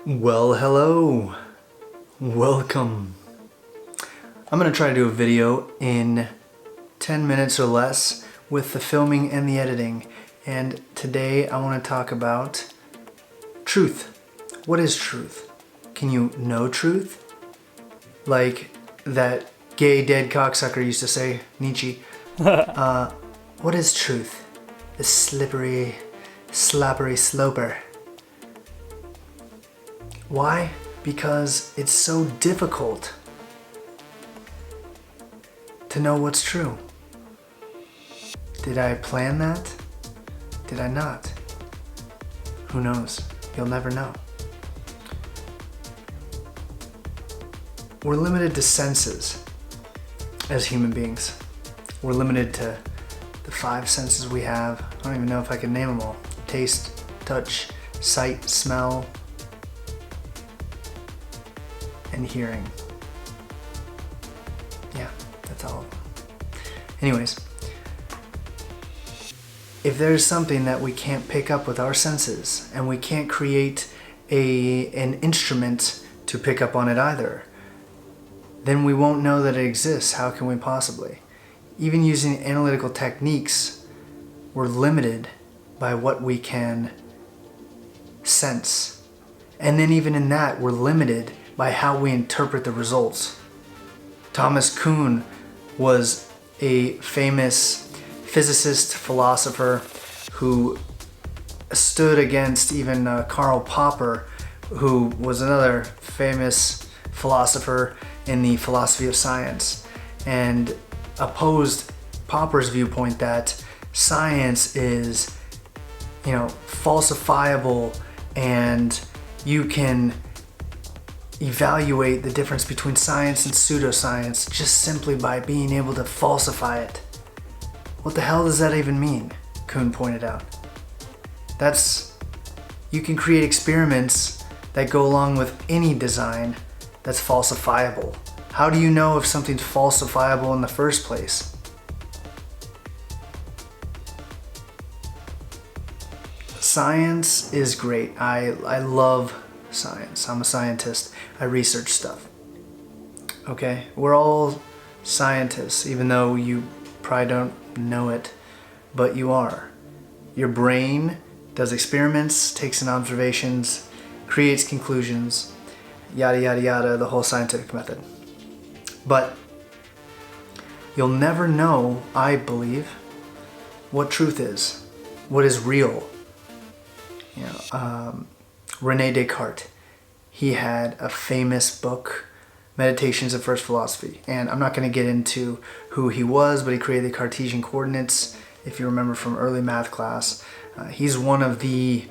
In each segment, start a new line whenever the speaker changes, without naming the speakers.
Well, hello. Welcome. I'm going to try to do a video in 10 minutes or less with the filming and the editing. And today I want to talk about truth. What is truth? Can you know truth? Like that gay dead cocksucker used to say, Nietzsche. What is truth? The slippery, slappery sloper. Why? Because it's so difficult to know what's true. Did I plan that? Did I not? Who knows? You'll never know. We're limited to senses as human beings. We're limited to the 5 senses we have. I don't even know if I can name them all. Taste, touch, sight, smell, and hearing. Yeah, that's all of them. Anyways, if there's something that we can't pick up with our senses, and we can't create an instrument to pick up on it either, then we won't know that it exists. How can we possibly? Even using analytical techniques, we're limited by what we can sense. And then even in that, we're limited by how we interpret the results. Thomas Kuhn was a famous physicist, philosopher, who stood against even Karl Popper, who was another famous philosopher in the philosophy of science, and opposed Popper's viewpoint that science is, falsifiable, and you can evaluate the difference between science and pseudoscience just simply by being able to falsify it. What the hell does that even mean? Kuhn pointed out. You can create experiments that go along with any design that's falsifiable. How do you know if something's falsifiable in the first place? Science is great. I love science. I'm a scientist. I research stuff. Okay? We're all scientists, even though you probably don't know it, but you are. Your brain does experiments, takes in observations, creates conclusions, yada yada yada, the whole scientific method. But you'll never know, I believe, what truth is, what is real. Rene Descartes, he had a famous book, Meditations of First Philosophy. And I'm not going to get into who he was, but he created the Cartesian coordinates, if you remember from early math class. He's one of the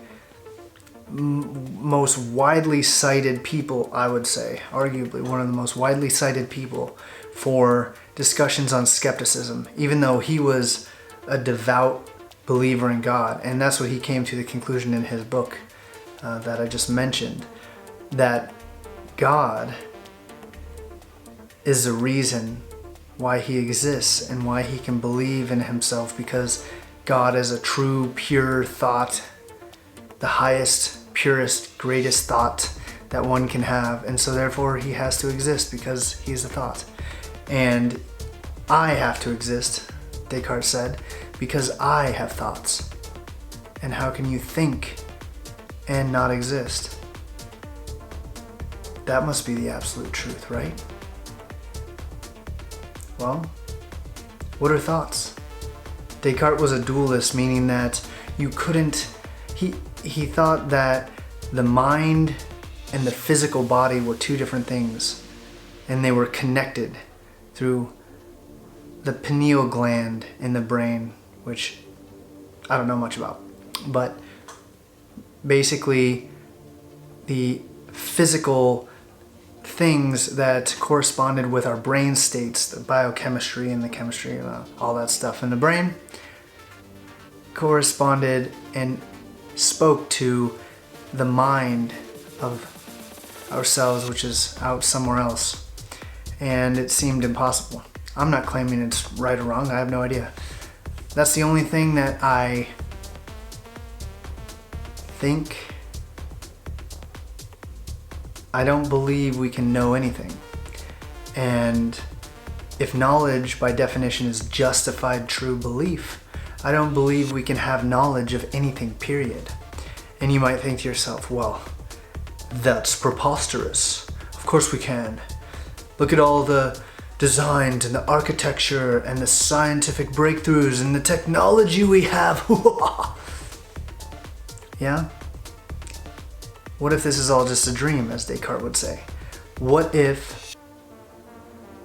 most widely cited people, I would say, arguably one of the most widely cited people for discussions on skepticism, even though he was a devout believer in God. And that's what he came to the conclusion in his book that I just mentioned, that God is the reason why he exists and why he can believe in himself, because God is a true, pure thought, the highest, purest, greatest thought that one can have. And so therefore he has to exist because he's a thought. And I have to exist, Descartes said, because I have thoughts. And how can you think and not exist? That must be the absolute truth, right? Well, what are thoughts? Descartes was a dualist, meaning that you couldn't, he thought that the mind and the physical body were two different things, and they were connected through the pineal gland in the brain, which I don't know much about. But basically, the physical things that corresponded with our brain states, the biochemistry and the chemistry, all that stuff in the brain, corresponded and spoke to the mind of ourselves, which is out somewhere else. And it seemed impossible. I'm not claiming it's right or wrong. I have no idea. That's the only thing that I think I don't believe we can know anything. And if knowledge by definition is justified true belief, I don't believe we can have knowledge of anything, period. And you might think to yourself, well, that's preposterous. Of course we can. Look at all the designs and the architecture and the scientific breakthroughs and the technology we have. Yeah? What if this is all just a dream, as Descartes would say? What if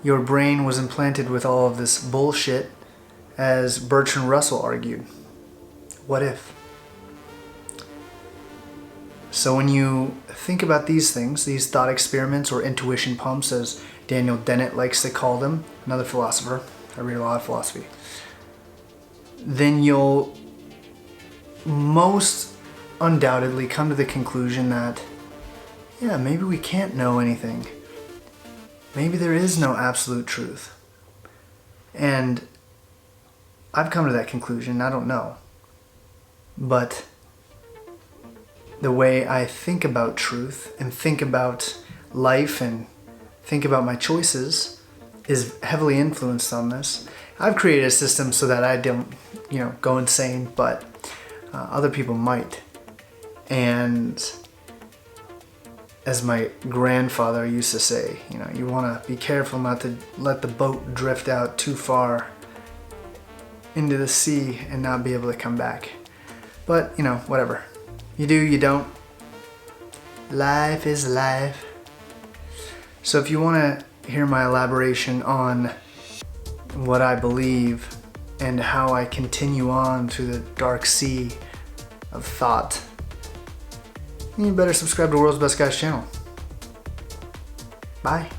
your brain was implanted with all of this bullshit, as Bertrand Russell argued? What if? So when you think about these things, these thought experiments or intuition pumps, as Daniel Dennett likes to call them, another philosopher, I read a lot of philosophy, then you'll most undoubtedly come to the conclusion that, yeah, maybe we can't know anything. Maybe there is no absolute truth. And I've come to that conclusion, I don't know. But the way I think about truth and think about life and think about my choices is heavily influenced on this. I've created a system so that I don't, go insane, but other people might. And as my grandfather used to say, you want to be careful not to let the boat drift out too far into the sea and not be able to come back. But, whatever. You do, you don't. Life is life. So if you want to hear my elaboration on what I believe and how I continue on through the dark sea of thought, you better subscribe to World's Best Guys channel. Bye.